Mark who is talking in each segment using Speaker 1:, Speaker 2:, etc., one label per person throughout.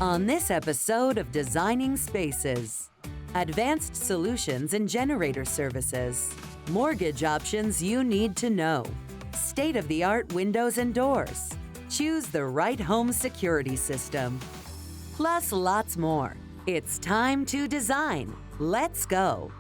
Speaker 1: On this episode of Designing Spaces, advanced solutions in generator services, mortgage options you need to know, state-of-the-art windows and doors, choose the right home security system, plus lots more. It's time to design. Let's go.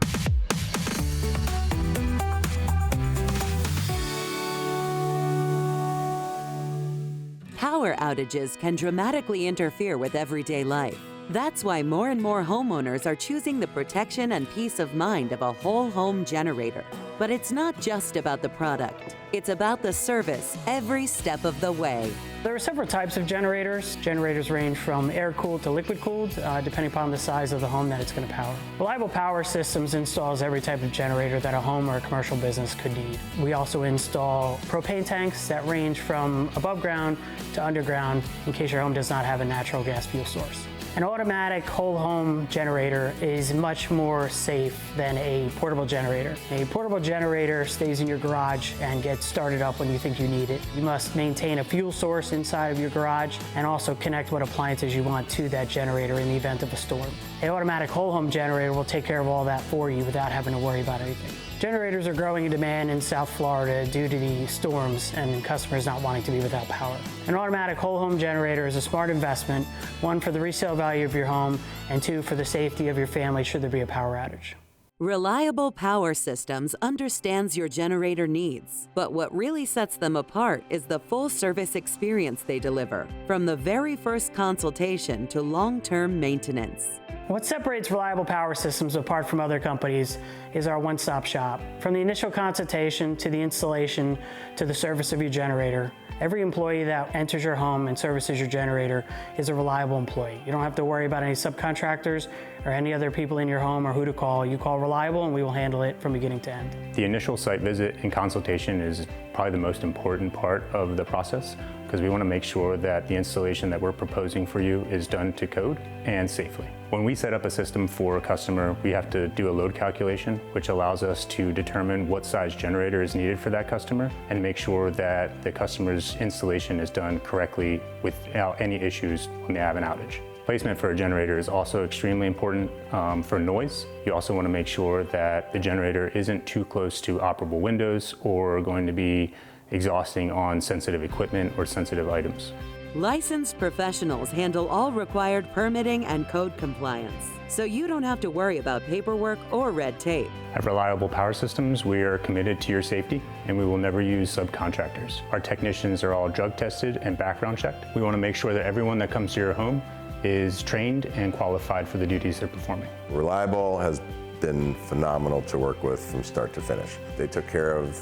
Speaker 1: Power outages can dramatically interfere with everyday life. That's why more and more homeowners are choosing the protection and peace of mind of a whole home generator. But it's not just about the product. It's about the service every step of the way.
Speaker 2: There are several types of generators. Generators range from air-cooled to liquid-cooled, depending upon the size of the home that it's going to power. Reliable Power Systems installs every type of generator that a home or a commercial business could need. We also install propane tanks that range from above ground to underground in case your home does not have a natural gas fuel source. An automatic whole home generator is much more safe than a portable generator. A portable generator stays in your garage and gets started up when you think you need it. You must maintain a fuel source inside of your garage and also connect what appliances you want to that generator in the event of a storm. An automatic whole home generator will take care of all that for you without having to worry about anything. Generators are growing in demand in South Florida due to the storms and customers not wanting to be without power. An automatic whole home generator is a smart investment, one for the resale value of your home, and two for the safety of your family should there be a power outage.
Speaker 1: Reliable Power Systems understands your generator needs, but what really sets them apart is the full service experience they deliver, from the very first consultation to long-term maintenance.
Speaker 2: What separates Reliable Power Systems apart from other companies is our one-stop shop. From the initial consultation to the installation to the service of your generator, every employee that enters your home and services your generator is a reliable employee. You don't have to worry about any subcontractors or any other people in your home or who to call. You call Reliable and we will handle it from beginning to end.
Speaker 3: The initial site visit and consultation is probably the most important part of the process because we want to make sure that the installation that we're proposing for you is done to code and safely. When we set up a system for a customer, we have to do a load calculation, which allows us to determine what size generator is needed for that customer and make sure that the customer's installation is done correctly without any issues when they have an outage. Placement for a generator is also extremely important for noise. You also want to make sure that the generator isn't too close to operable windows or going to be exhausting on sensitive equipment or sensitive items.
Speaker 1: Licensed professionals handle all required permitting and code compliance, so you don't have to worry about paperwork or red tape.
Speaker 3: At Reliable Power Systems, we are committed to your safety and we will never use subcontractors. Our technicians are all drug tested and background checked. We want to make sure that everyone that comes to your home is trained and qualified for the duties they're performing.
Speaker 4: Reliable has been phenomenal to work with from start to finish. They took care of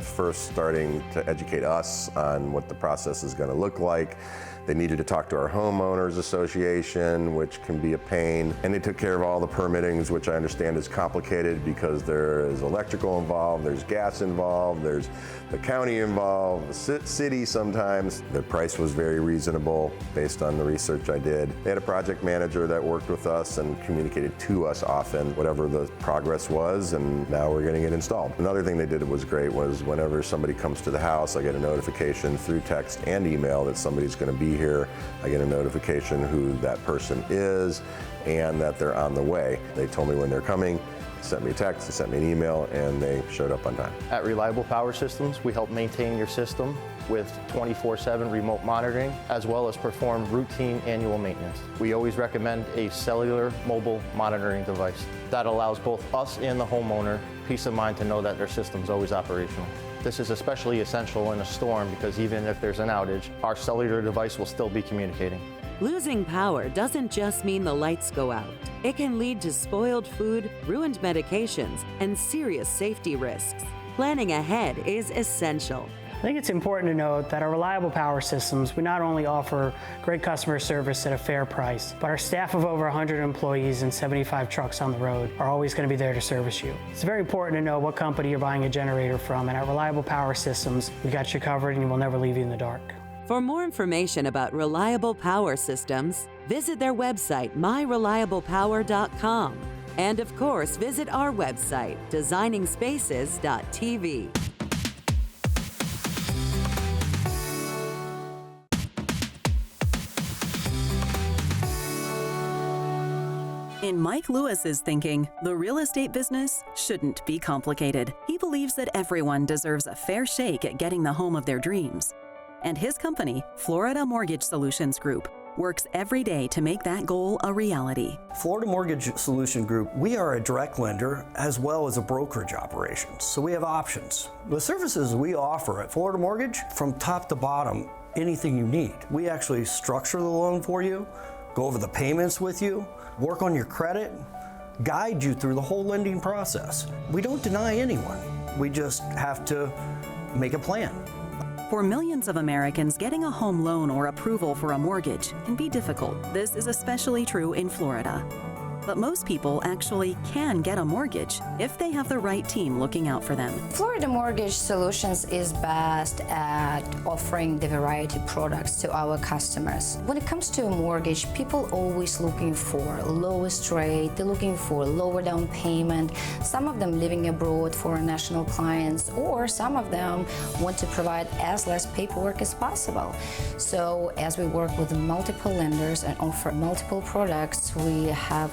Speaker 4: first starting to educate us on what the process is going to look like. They needed to talk to our homeowners association, which can be a pain. And they took care of all the permittings, which I understand is complicated because there is electrical involved, there's gas involved, there's the county involved, the city sometimes. The price was very reasonable based on the research I did. They had a project manager that worked with us and communicated to us often whatever the progress was, and now we're getting it installed. Another thing they did that was great was whenever somebody comes to the house, I get a notification through text and email that somebody's going to be here. I get a notification who that person is and that they're on the way. They told me when they're coming, sent me a text, they sent me an email, and they showed up on time.
Speaker 5: At Reliable Power Systems, we help maintain your system with 24/7 remote monitoring, as well as perform routine annual maintenance. We always recommend a cellular mobile monitoring device that allows both us and the homeowner peace of mind to know that their system is always operational. This is especially essential in a storm because even if there's an outage, our cellular device will still be communicating.
Speaker 1: Losing power doesn't just mean the lights go out. It can lead to spoiled food, ruined medications, and serious safety risks. Planning ahead is essential.
Speaker 2: I think it's important to note that our Reliable Power Systems, we not only offer great customer service at a fair price, but our staff of over 100 employees and 75 trucks on the road are always going to be there to service you. It's very important to know what company you're buying a generator from, and at Reliable Power Systems, we got you covered and we'll never leave you in the dark.
Speaker 1: For more information about Reliable Power Systems, visit their website, myreliablepower.com. And of course, visit our website, designingspaces.tv.
Speaker 6: In Mike Lewis's thinking, the real estate business shouldn't be complicated. He believes that everyone deserves a fair shake at getting the home of their dreams. And his company, Florida Mortgage Solutions Group, works every day to make that goal a reality.
Speaker 7: Florida Mortgage Solution Group, we are a direct lender as well as a brokerage operation, so we have options. The services we offer at Florida Mortgage, from top to bottom, anything you need. We actually structure the loan for you, go over the payments with you, work on your credit, guide you through the whole lending process. We don't deny anyone. We just have to make a plan.
Speaker 6: For millions of Americans, getting a home loan or approval for a mortgage can be difficult. This is especially true in Florida. But most people actually can get a mortgage if they have the right team looking out for them.
Speaker 8: Florida Mortgage Solutions is best at offering the variety of products to our customers. When it comes to a mortgage, people always looking for lowest rate, they're looking for lower down payment. Some of them living abroad for national clients, or some of them want to provide as less paperwork as possible. So as we work with multiple lenders and offer multiple products, we have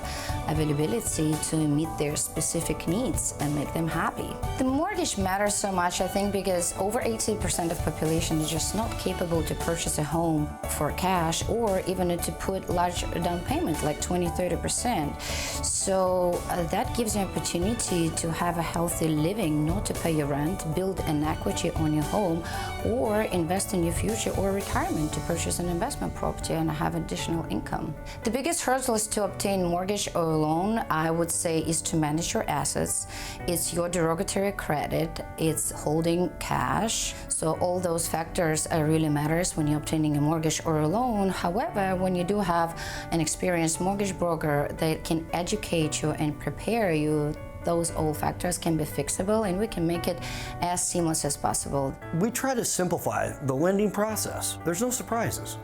Speaker 8: availability to meet their specific needs and make them happy. The mortgage matters so much, I think, because over 80% of population is just not capable to purchase a home for cash or even to put large down payment like 20-30%. So that gives you an opportunity to have a healthy living, not to pay your rent, build an equity on your home, or invest in your future or retirement to purchase an investment property and have additional income. The biggest hurdle is to obtain mortgage or loan, I would say, is to manage your assets. It's your derogatory credit. It's holding cash. So all those factors really matters when you're obtaining a mortgage or a loan. However, when you do have an experienced mortgage broker that can educate you and prepare you, those all factors can be fixable and we can make it as seamless as possible.
Speaker 7: We try to simplify the lending process. There's no surprises.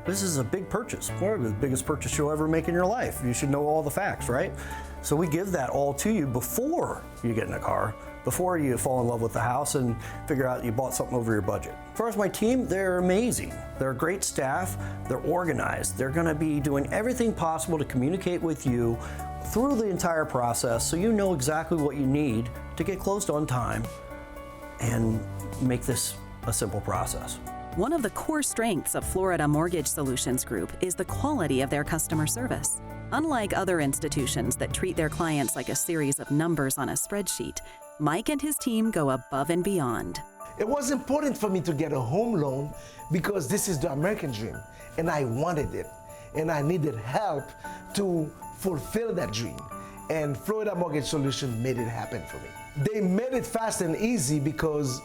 Speaker 7: This is a big purchase, probably the biggest purchase you'll ever make in your life. You should know all the facts, right? So we give that all to you before you get in a car, before you fall in love with the house and figure out you bought something over your budget. As far as my team, they're amazing. They're a great staff, they're organized. They're gonna be doing everything possible to communicate with you through the entire process so you know exactly what you need to get closed on time and make this a simple process.
Speaker 6: One of the core strengths of Florida Mortgage Solutions Group is the quality of their customer service. Unlike other institutions that treat their clients like a series of numbers on a spreadsheet, Mike and his team go above and beyond.
Speaker 9: It was important for me to get a home loan because this is the American dream, and I wanted it, and I needed help to fulfill that dream. And Florida Mortgage Solutions made it happen for me. They made it fast and easy because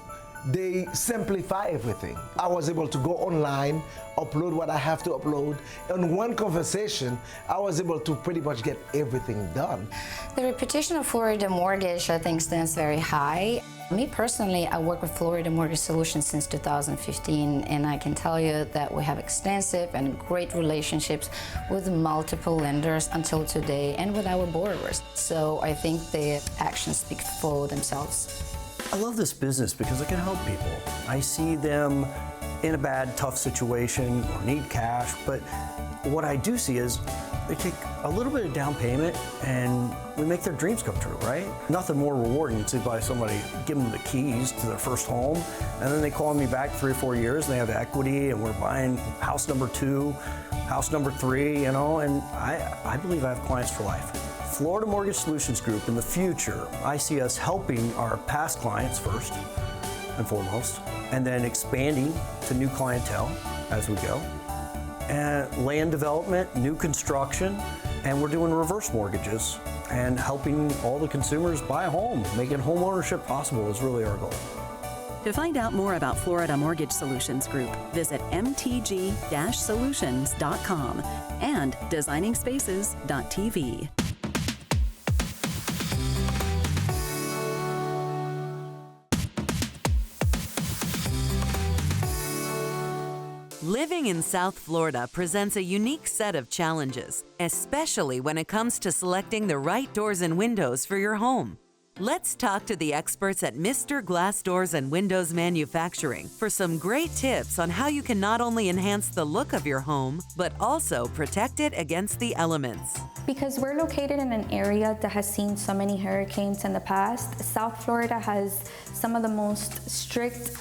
Speaker 9: they simplify everything. I was able to go online, upload what I have to upload. In one conversation, I was able to pretty much get everything done.
Speaker 8: The reputation of Florida Mortgage, I think, stands very high. Me personally, I work with Florida Mortgage Solutions since 2015, and I can tell you that we have extensive and great relationships with multiple lenders until today and with our borrowers. So I think the actions speak for themselves.
Speaker 7: I love this business because I can help people. I see them in a bad, tough situation or need cash, but what I do see is they take a little bit of down payment and we make their dreams come true, right? Nothing more rewarding than to buy somebody, give them the keys to their first home, and then they call me back 3 or 4 years and they have equity and we're buying house number 2, house number 3, you know, and I believe I have clients for life. Florida Mortgage Solutions Group, in the future, I see us helping our past clients first and foremost, and then expanding to new clientele as we go. And land development, new construction, and we're doing reverse mortgages and helping all the consumers buy a home. Making home ownership possible is really our goal.
Speaker 6: To find out more about Florida Mortgage Solutions Group, visit mtg-solutions.com and designingspaces.tv.
Speaker 1: Living in South Florida presents a unique set of challenges, especially when it comes to selecting the right doors and windows for your home. Let's talk to the experts at Mr. Glass Doors and Windows Manufacturing for some great tips on how you can not only enhance the look of your home, but also protect it against the elements.
Speaker 10: Because we're located in an area that has seen so many hurricanes in the past, South Florida has some of the most strict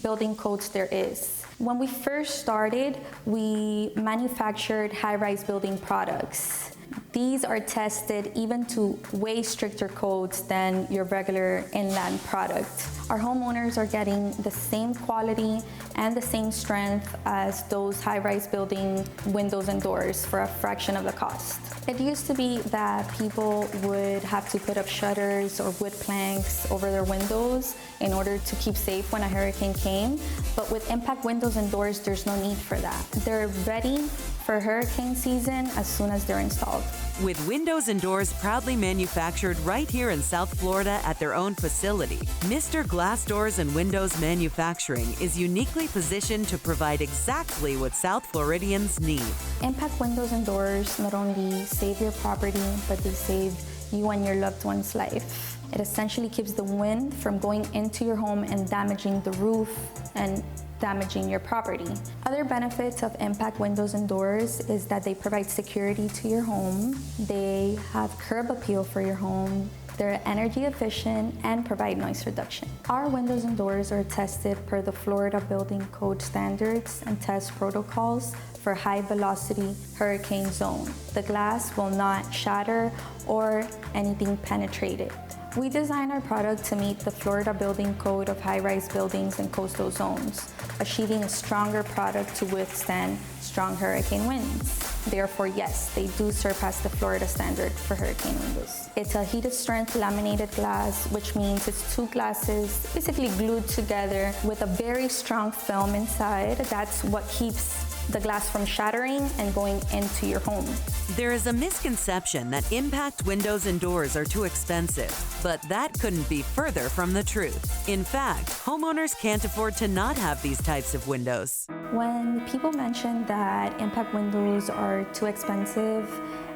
Speaker 10: building codes there is. When we first started, we manufactured high-rise building products. These are tested even to way stricter codes than your regular inland product. Our homeowners are getting the same quality and the same strength as those high-rise building windows and doors for a fraction of the cost. It used to be that people would have to put up shutters or wood planks over their windows in order to keep safe when a hurricane came, but with impact windows and doors, there's no need for that. They're ready for hurricane season as soon as they're installed.
Speaker 1: With windows and doors proudly manufactured right here in South Florida at their own facility, Mr. Glass Doors and Windows Manufacturing is uniquely positioned to provide exactly what South Floridians need.
Speaker 10: Impact windows and doors not only save your property, but they save you and your loved one's life. It essentially keeps the wind from going into your home and damaging the roof and damaging your property. Other benefits of impact windows and doors is that they provide security to your home, they have curb appeal for your home, they're energy efficient, and provide noise reduction. Our windows and doors are tested per the Florida Building Code standards and test protocols for high velocity hurricane zone. The glass will not shatter or anything penetrate it. We design our product to meet the Florida Building Code of high-rise buildings and coastal zones, achieving a stronger product to withstand strong hurricane winds. Therefore, yes, they do surpass the Florida standard for hurricane windows. It's a heated strength laminated glass, which means it's two glasses basically glued together with a very strong film inside. That's what keeps the glass from shattering and going into your home.
Speaker 1: There is a misconception that impact windows and doors are too expensive, but that couldn't be further from the truth. In fact, homeowners can't afford to not have these types of windows.
Speaker 10: When people mention that impact windows are too expensive,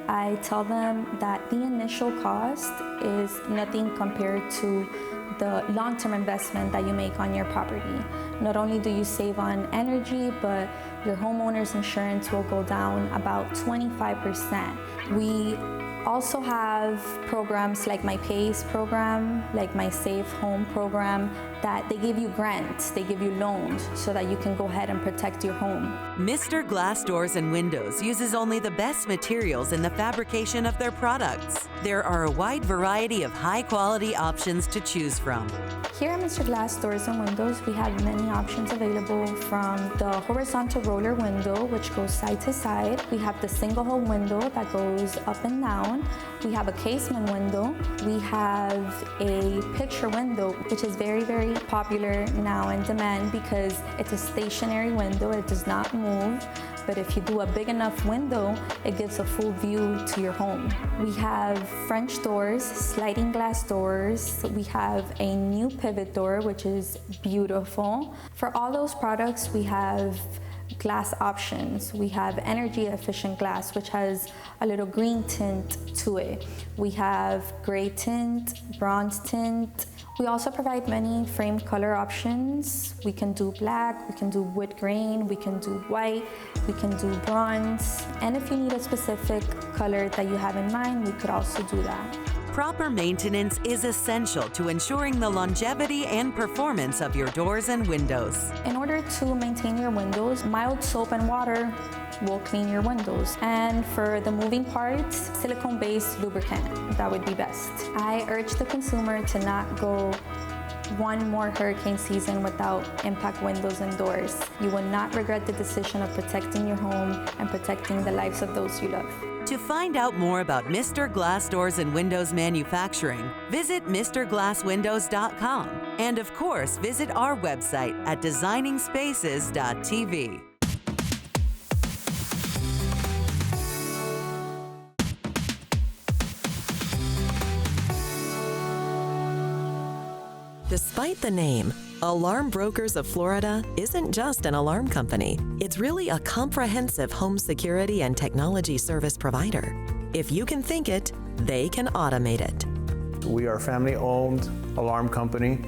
Speaker 10: I tell them that the initial cost is nothing compared to the long-term investment that you make on your property. Not only do you save on energy, but your homeowner's insurance will go down about 25%. We also have programs like my PACE program, like my Safe Home program, that they give you grants, they give you loans so that you can go ahead and protect your home.
Speaker 1: Mr. Glass Doors and Windows uses only the best materials in the fabrication of their products. There are a wide variety of high-quality options to choose from.
Speaker 10: Here at Mr. Glass Doors and Windows, we have many options available, from the horizontal roller window, which goes side to side. We have the single hole window that goes up and down. We have a casement window. We have a picture window, which is very, very popular now in demand because it's a stationary window. It does not move. But if you do a big enough window, it gives a full view to your home. We have French doors, sliding glass doors. We have a new pivot door, which is beautiful. For all those products, we have glass options. We have energy efficient glass, which has a little green tint to it. We have gray tint, bronze tint. We also provide many frame color options. We can do black, we can do wood grain, we can do white, we can do bronze. And if you need a specific color that you have in mind, we could also do that.
Speaker 1: Proper maintenance is essential to ensuring the longevity and performance of your doors and windows.
Speaker 10: In order to maintain your windows, mild soap and water will clean your windows. And for the moving parts, silicone-based lubricant, that would be best. I urge the consumer to not go one more hurricane season without impact windows and doors. You will not regret the decision of protecting your home and protecting the lives of those you love.
Speaker 1: To find out more about Mr. Glass Doors and Windows Manufacturing, visit MrGlassWindows.com. And of course, visit our website at designingspaces.tv.
Speaker 6: Despite the name, Alarm Brokers of Florida isn't just an alarm company. It's really a comprehensive home security and technology service provider. If you can think it, they can automate it.
Speaker 11: We are a family-owned alarm company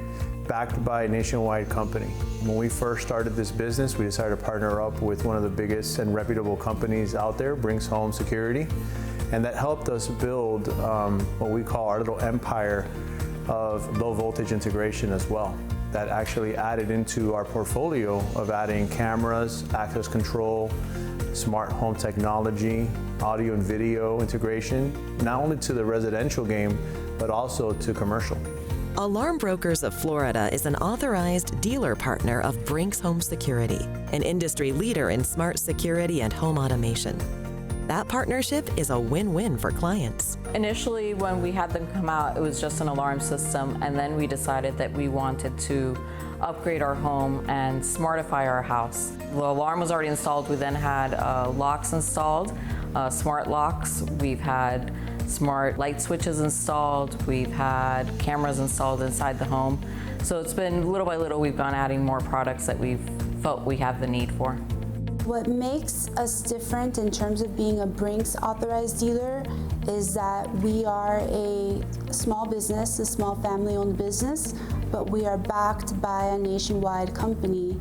Speaker 11: backed by a nationwide company. When we first started this business, we decided to partner up with one of the biggest and reputable companies out there, Brinks Home Security, and that helped us build what we call our little empire of low voltage integration as well. That actually added into our portfolio of adding cameras, access control, smart home technology, audio and video integration, not only to the residential game, but also to commercial.
Speaker 12: Alarm Brokers of Florida is an authorized dealer partner of Brinks Home Security, an industry leader in smart security and home automation. That partnership is a win-win for clients.
Speaker 13: Initially, when we had them come out, it was just an alarm system, and then we decided that we wanted to upgrade our home and smartify our house. The alarm was already installed. We then had locks installed, smart locks. We've had smart light switches installed. We've had cameras installed inside the home. So it's been little by little, we've gone adding more products that we've felt we have the need for.
Speaker 14: What makes us different in terms of being a Brinks authorized dealer is that we are a small business, a small family-owned business, but we are backed by a nationwide company,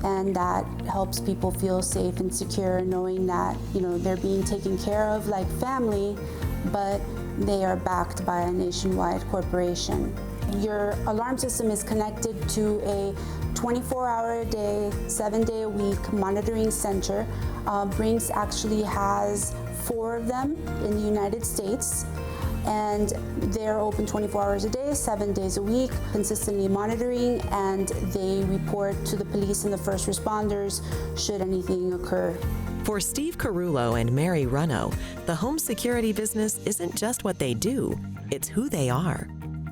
Speaker 14: and that helps people feel safe and secure knowing that, you know, they're being taken care of like family, but they are backed by a nationwide corporation. Your alarm system is connected to a 24-hour-a-day, 7-day-a-week monitoring center. Brinks actually has 4 of them in the United States, and they're open 24 hours a day, 7 days a week, consistently monitoring, and they report to the police and the first responders should anything occur.
Speaker 12: For Steve Carullo and Mary Runno, the home security business isn't just what they do, it's who they are.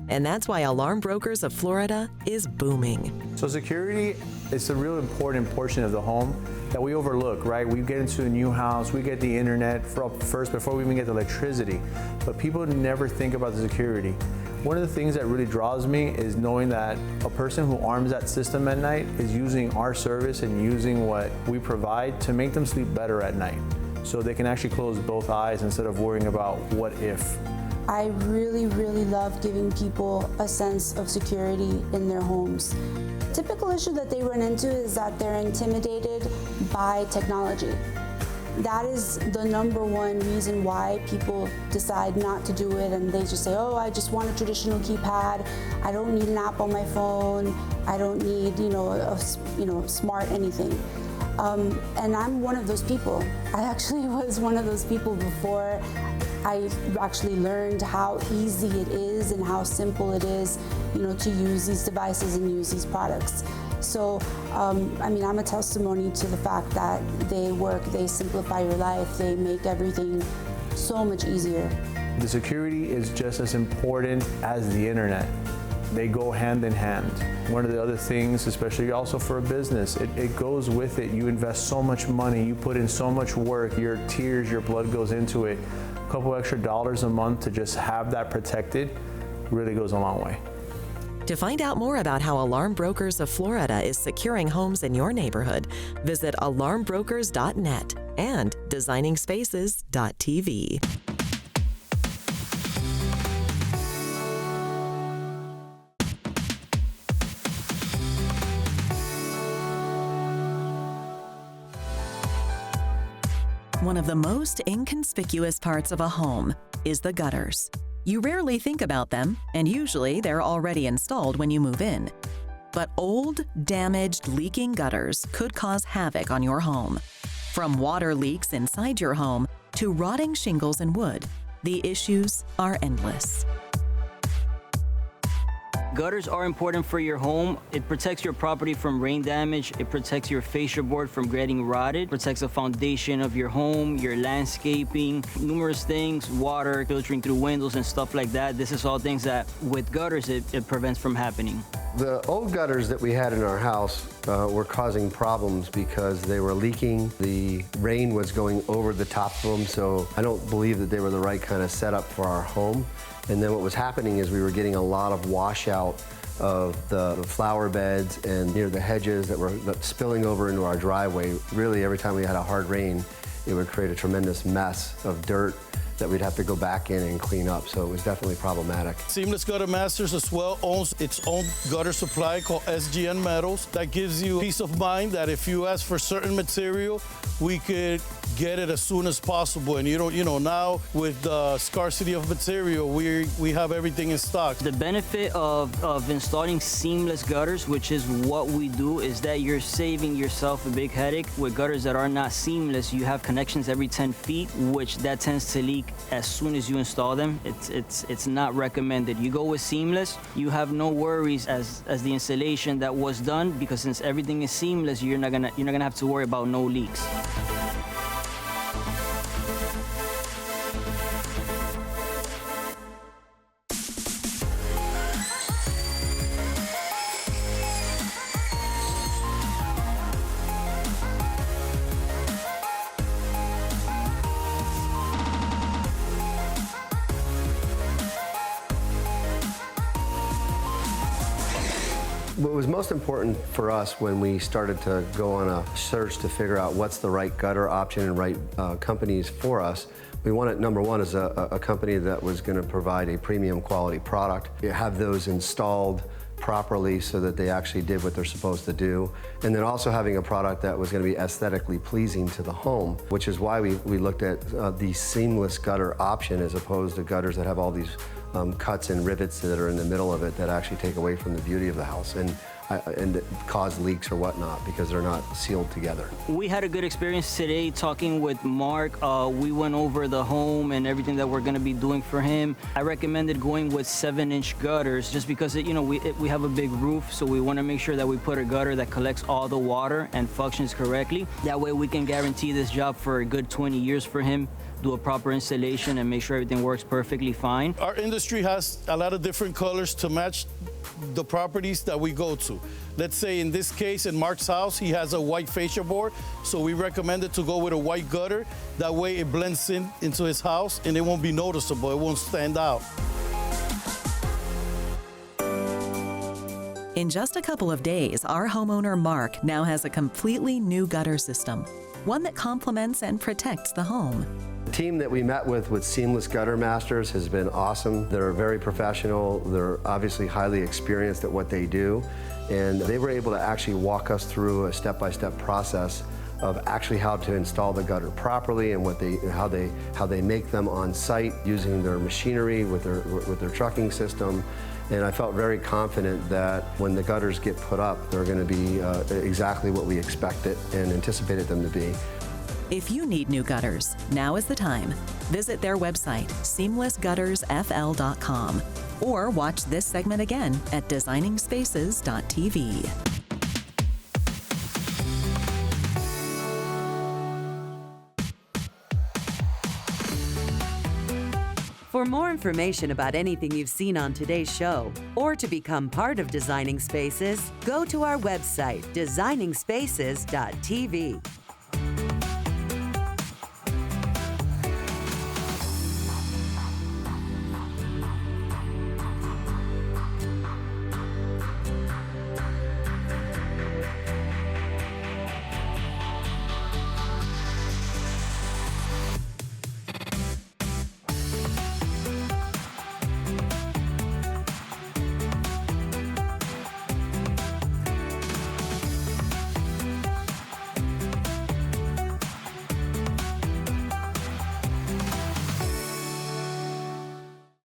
Speaker 12: And that's why Alarm Brokers of Florida is booming.
Speaker 11: So security is a real important portion of the home that we overlook, right? We get into a new house, we get the internet first before we even get the electricity, but people never think about the security. One of the things that really draws me is knowing that a person who arms that system at night is using our service and using what we provide to make them sleep better at night, so they can actually close both eyes instead of worrying about what if.
Speaker 14: I really, really love giving people a sense of security in their homes. Typical issue that they run into is that they're intimidated by technology. That is the #1 reason why people decide not to do it, and they just say, oh, I just want a traditional keypad. I don't need an app on my phone. I don't need, smart anything. And I'm one of those people. I actually was one of those people before I actually learned how easy it is and how simple it is, to use these devices and use these products. So, I'm a testimony to the fact that they work, they simplify your life, they make everything so much easier.
Speaker 11: The security is just as important as the internet. They go hand in hand. One of the other things, especially also for a business, it goes with it. You invest so much money, you put in so much work, your tears, your blood goes into it. A couple extra dollars a month to just have that protected really goes a long way.
Speaker 12: To find out more about how Alarm Brokers of Florida is securing homes in your neighborhood, visit alarmbrokers.net and designingspaces.tv. One of the most inconspicuous parts of a home is the gutters. You rarely think about them, and usually they're already installed when you move in. But old, damaged, leaking gutters could cause havoc on your home. From water leaks inside your home to rotting shingles and wood, the issues are endless.
Speaker 15: Gutters are important for your home. It protects your property from rain damage. It protects your fascia board from getting rotted. Protects the foundation of your home, your landscaping, numerous things, water filtering through windows and stuff like that. This is all things that with gutters, it prevents from happening.
Speaker 16: The old gutters that we had in our house were causing problems because they were leaking. The rain was going over the top of them, so I don't believe that they were the right kind of setup for our home. And then what was happening is we were getting a lot of washout of the flower beds and the hedges that were spilling over into our driveway. Really, every time we had a hard rain, it would create a tremendous mess of dirt that we'd have to go back in and clean up, so it was definitely problematic.
Speaker 17: Seamless Gutter Masters as well owns its own gutter supply called SGN Metals. That gives you peace of mind that if you ask for certain material, we could get it as soon as possible. And now with the scarcity of material, we have everything in stock.
Speaker 15: The benefit of installing seamless gutters, which is what we do, is that you're saving yourself a big headache. With gutters that are not seamless, you have connections every 10 feet, which that tends to leak as soon as you install them. It's not recommended. You go with seamless, you have no worries as the installation that was done, because since everything is seamless, you're not gonna have to worry about no leaks.
Speaker 16: What was most important for us when we started to go on a search to figure out what's the right gutter option and right companies for us, we wanted, number one, is a company that was going to provide a premium quality product, have those installed properly so that they actually did what they're supposed to do, and then also having a product that was going to be aesthetically pleasing to the home, which is why we looked at the seamless gutter option as opposed to gutters that have all these cuts and rivets that are in the middle of it that actually take away from the beauty of the house and cause leaks or whatnot because they're not sealed together.
Speaker 15: We had a good experience today talking with Mark. We went over the home and everything that we're going to be doing for him. I recommended going with 7-inch gutters just because we have a big roof, so we want to make sure that we put a gutter that collects all the water and functions correctly. That way we can guarantee this job for a good 20 years for him, do a proper installation and make sure everything works perfectly fine.
Speaker 17: Our industry has a lot of different colors to match the properties that we go to. Let's say in this case, in Mark's house, he has a white fascia board, so we recommended to go with a white gutter. That way it blends into his house and it won't be noticeable, it won't stand out.
Speaker 12: In just a couple of days, our homeowner Mark now has a completely new gutter system, one that complements and protects the home.
Speaker 16: The team that we met with Seamless Gutter Masters has been awesome. They're very professional. They're obviously highly experienced at what they do. And they were able to actually walk us through a step-by-step process of actually how to install the gutter properly and how they make them on site using their machinery with their trucking system. And I felt very confident that when the gutters get put up, they're going to be exactly what we expected and anticipated them to be.
Speaker 12: If you need new gutters, now is the time. Visit their website, seamlessguttersfl.com, or watch this segment again at designingspaces.tv.
Speaker 1: For more information about anything you've seen on today's show, or to become part of Designing Spaces, go to our website, designingspaces.tv.